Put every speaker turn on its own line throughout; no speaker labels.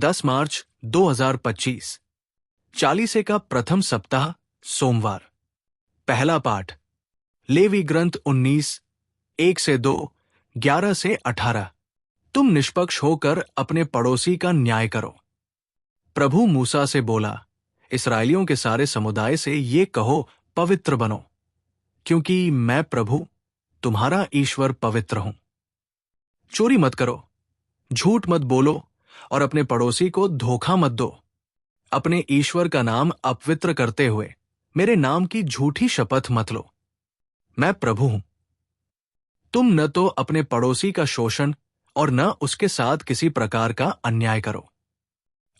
10 मार्च 2025। चालीसे का प्रथम सप्ताह, सोमवार। पहला पाठ, लेवी ग्रंथ 19, 1 से 2, 11 से 18। तुम निष्पक्ष होकर अपने पड़ोसी का न्याय करो। प्रभु मूसा से बोला, इस्राएलियों के सारे समुदाय से ये कहो, पवित्र बनो, क्योंकि मैं प्रभु तुम्हारा ईश्वर पवित्र हूं। चोरी मत करो, झूठ मत बोलो और अपने पड़ोसी को धोखा मत दो। अपने ईश्वर का नाम अपवित्र करते हुए मेरे नाम की झूठी शपथ मत लो। मैं प्रभु हूं। तुम न तो अपने पड़ोसी का शोषण और न उसके साथ किसी प्रकार का अन्याय करो।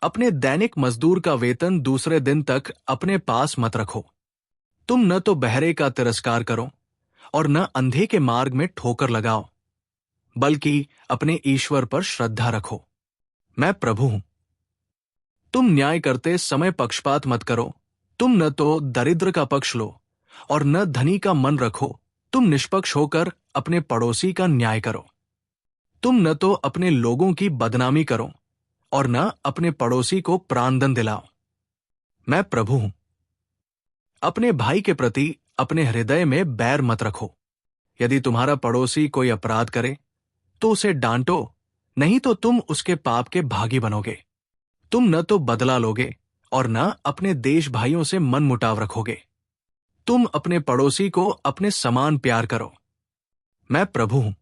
अपने दैनिक मजदूर का वेतन दूसरे दिन तक अपने पास मत रखो। तुम न तो बहरे का तिरस्कार करो और न अंधे के मार्ग में ठोकर लगाओ, बल्कि अपने ईश्वर पर श्रद्धा रखो। मैं प्रभु हूं। तुम न्याय करते समय पक्षपात मत करो। तुम न तो दरिद्र का पक्ष लो और न धनी का मन रखो। तुम निष्पक्ष होकर अपने पड़ोसी का न्याय करो। तुम न तो अपने लोगों की बदनामी करो और न अपने पड़ोसी को प्राणदंड दिलाओ। मैं प्रभु हूं। अपने भाई के प्रति अपने हृदय में बैर मत रखो। यदि तुम्हारा पड़ोसी कोई अपराध करे तो उसे डांटो, नहीं तो तुम उसके पाप के भागी बनोगे। तुम न तो बदला लोगे और न अपने देश भाइयों से मन मुटाव रखोगे। तुम अपने पड़ोसी को अपने समान प्यार करो। मैं प्रभु हूं।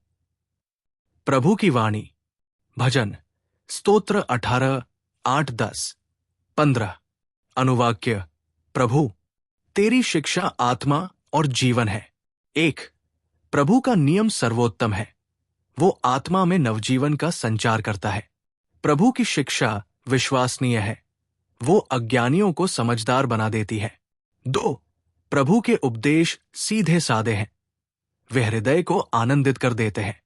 प्रभु की वाणी। भजन स्तोत्र 18, 8, 10, 15। अनुवाक्य। प्रभु, तेरी शिक्षा आत्मा और जीवन है। 1। प्रभु का नियम सर्वोत्तम है। वो आत्मा में नवजीवन का संचार करता है। प्रभु की शिक्षा विश्वसनीय है। वो अज्ञानियों को समझदार बना देती है। 2। प्रभु के उपदेश सीधे साधे हैं। वे हृदय को आनंदित कर देते हैं।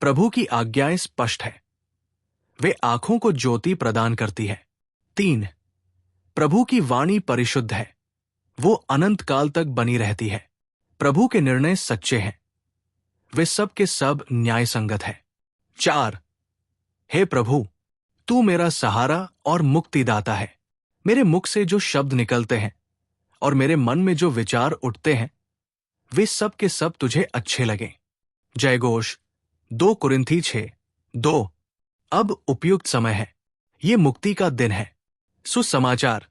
प्रभु की आज्ञाएं स्पष्ट है। वे आंखों को ज्योति प्रदान करती है। 3। प्रभु की वाणी परिशुद्ध है। वो अनंत काल तक बनी रहती है। प्रभु के निर्णय सच्चे हैं। वे सब के सब न्याय संगत है। 4। हे प्रभु, तू मेरा सहारा और मुक्तिदाता है। मेरे मुख से जो शब्द निकलते हैं और मेरे मन में जो विचार उठते हैं, वे सब के सब तुझे अच्छे लगे। जयघोष 2 कुरिन्थी 6, 2। अब उपयुक्त समय है। ये मुक्ति का दिन है। सुसमाचार।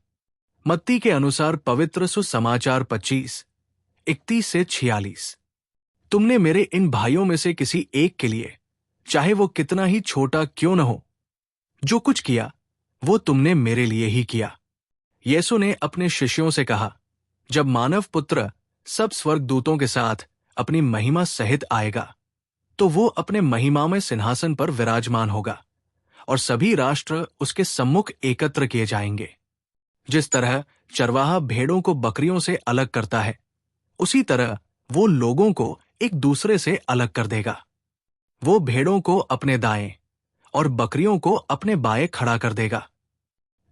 मत्ती के अनुसार पवित्र सुसमाचार 25, 31 से 46। तुमने मेरे इन भाइयों में से किसी एक के लिए, चाहे वो कितना ही छोटा क्यों न हो, जो कुछ किया वो तुमने मेरे लिए ही किया। यीशु ने अपने शिष्यों से कहा, जब मानव पुत्र सब स्वर्गदूतों के साथ अपनी महिमा सहित आएगा, तो वो अपने महिमामय सिंहासन पर विराजमान होगा और सभी राष्ट्र उसके सम्मुख एकत्र किए जाएंगे। जिस तरह चरवाहा भेड़ों को बकरियों से अलग करता है, उसी तरह वो लोगों को एक दूसरे से अलग कर देगा। वो भेड़ों को अपने दाएं और बकरियों को अपने बाएं खड़ा कर देगा।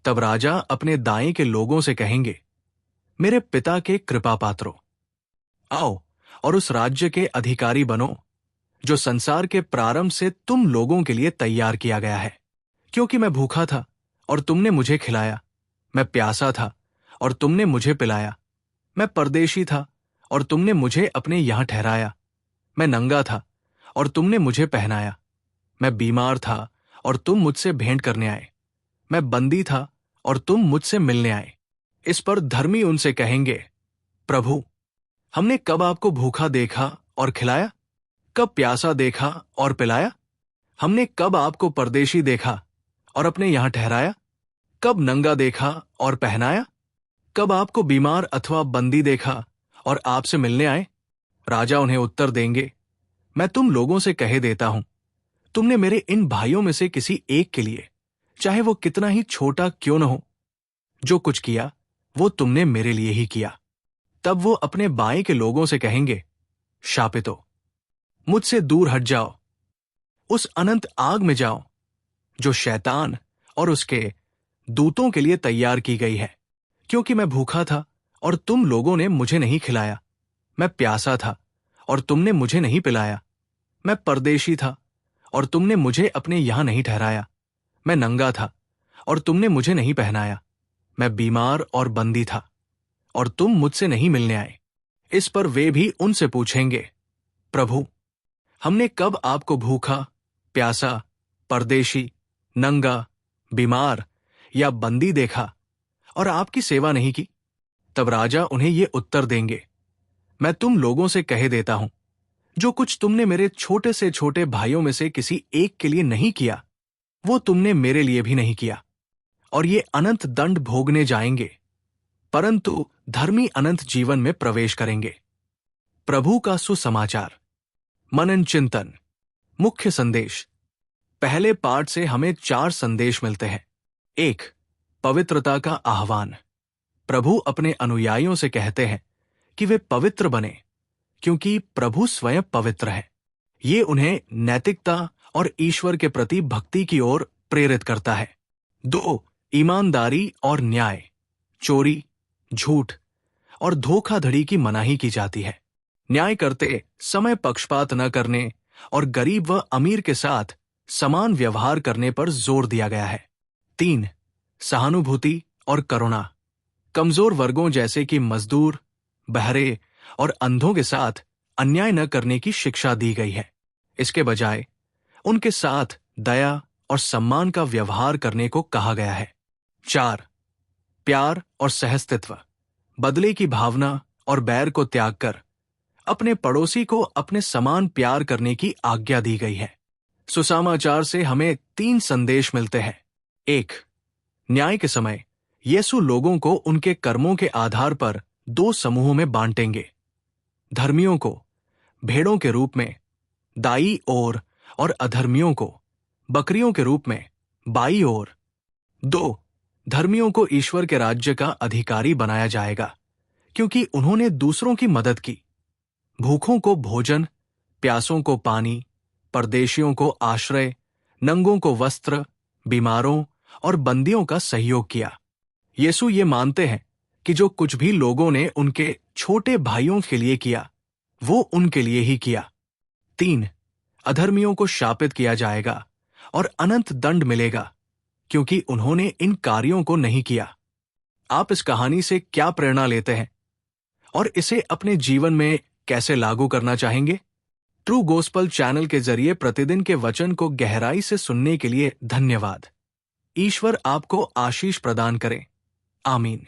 तब राजा अपने दाएं के लोगों से कहेंगे, मेरे पिता के कृपा पात्रों, आओ और उस राज्य के अधिकारी बनो जो संसार के प्रारंभ से तुम लोगों के लिए तैयार किया गया है। क्योंकि मैं भूखा था और तुमने मुझे खिलाया, मैं प्यासा था और तुमने मुझे पिलाया, मैं परदेशी था और तुमने मुझे अपने यहां ठहराया, मैं नंगा था और तुमने मुझे पहनाया, मैं बीमार था और तुम मुझसे भेंट करने आए, मैं बंदी था और तुम मुझसे मिलने आए। इस पर धर्मी उनसे कहेंगे, प्रभु, हमने कब आपको भूखा देखा और खिलाया? कब प्यासा देखा और पिलाया? हमने कब आपको परदेशी देखा और अपने यहां ठहराया? कब नंगा देखा और पहनाया? कब आपको बीमार अथवा बंदी देखा और आपसे मिलने आए? राजा उन्हें उत्तर देंगे, मैं तुम लोगों से कहे देता हूं, तुमने मेरे इन भाइयों में से किसी एक के लिए, चाहे वो कितना ही छोटा क्यों न हो, जो कुछ किया वो तुमने मेरे लिए ही किया। तब वो अपने बाएं के लोगों से कहेंगे, शापितो, मुझसे दूर हट जाओ, उस अनंत आग में जाओ जो शैतान और उसके दूतों के लिए तैयार की गई है। क्योंकि मैं भूखा था और तुम लोगों ने मुझे नहीं खिलाया, मैं प्यासा था और तुमने मुझे नहीं पिलाया, मैं परदेशी था और तुमने मुझे अपने यहां नहीं ठहराया, मैं नंगा था और तुमने मुझे नहीं पहनाया। मैं बीमार और बंदी था और तुम मुझसे नहीं मिलने आए। इस पर वे भी उनसे पूछेंगे, प्रभु, हमने कब आपको भूखा, प्यासा, परदेशी, नंगा, बीमार या बंदी देखा और आपकी सेवा नहीं की? तब राजा उन्हें ये उत्तर देंगे, मैं तुम लोगों से कह देता हूं, जो कुछ तुमने मेरे छोटे से छोटे भाइयों में से किसी एक के लिए नहीं किया, वो तुमने मेरे लिए भी नहीं किया। और ये अनंत दंड भोगने जाएंगे, परंतु धर्मी अनंत जीवन में प्रवेश करेंगे। प्रभु का सुसमाचार। मनन चिंतन। मुख्य संदेश। पहले पाठ से हमें 4 संदेश मिलते हैं। 1. पवित्रता का आह्वान। प्रभु अपने अनुयायियों से कहते हैं कि वे पवित्र बने, क्योंकि प्रभु स्वयं पवित्र है। ये उन्हें नैतिकता और ईश्वर के प्रति भक्ति की ओर प्रेरित करता है। 2. ईमानदारी और न्याय। चोरी, झूठ और धोखाधड़ी की मनाही की जाती है। न्याय करते समय पक्षपात न करने और गरीब व अमीर के साथ समान व्यवहार करने पर जोर दिया गया है। 3. सहानुभूति और करुणा। कमजोर वर्गों जैसे कि मजदूर, बहरे और अंधों के साथ अन्याय न करने की शिक्षा दी गई है। इसके बजाय उनके साथ दया और सम्मान का व्यवहार करने को कहा गया है। 4. प्यार और सहस्तित्व। बदले की भावना और बैर को त्याग कर अपने पड़ोसी को अपने समान प्यार करने की आज्ञा दी गई है। सुसमाचार से हमें 3 संदेश मिलते हैं। 1. न्याय के समय यीशु लोगों को उनके कर्मों के आधार पर 2 समूहों में बांटेंगे। धर्मियों को भेड़ों के रूप में दाईं ओर और अधर्मियों को बकरियों के रूप में बाईं ओर। 2. धर्मियों को ईश्वर के राज्य का अधिकारी बनाया जाएगा, क्योंकि उन्होंने दूसरों की मदद की, भूखों को भोजन, प्यासों को पानी, परदेशियों को आश्रय, नंगों को वस्त्र, बीमारों और बंदियों का सहयोग किया। यीशु ये मानते हैं कि जो कुछ भी लोगों ने उनके छोटे भाइयों के लिए किया, वो उनके लिए ही किया। 3. अधर्मियों को शापित किया जाएगा और अनंत दंड मिलेगा, क्योंकि उन्होंने इन कार्यों को नहीं किया। आप इस कहानी से क्या प्रेरणा लेते हैं और इसे अपने जीवन में कैसे लागू करना चाहेंगे? ट्रू गॉस्पेल चैनल के जरिए प्रतिदिन के वचन को गहराई से सुनने के लिए धन्यवाद। ईश्वर आपको आशीष प्रदान करे। आमीन।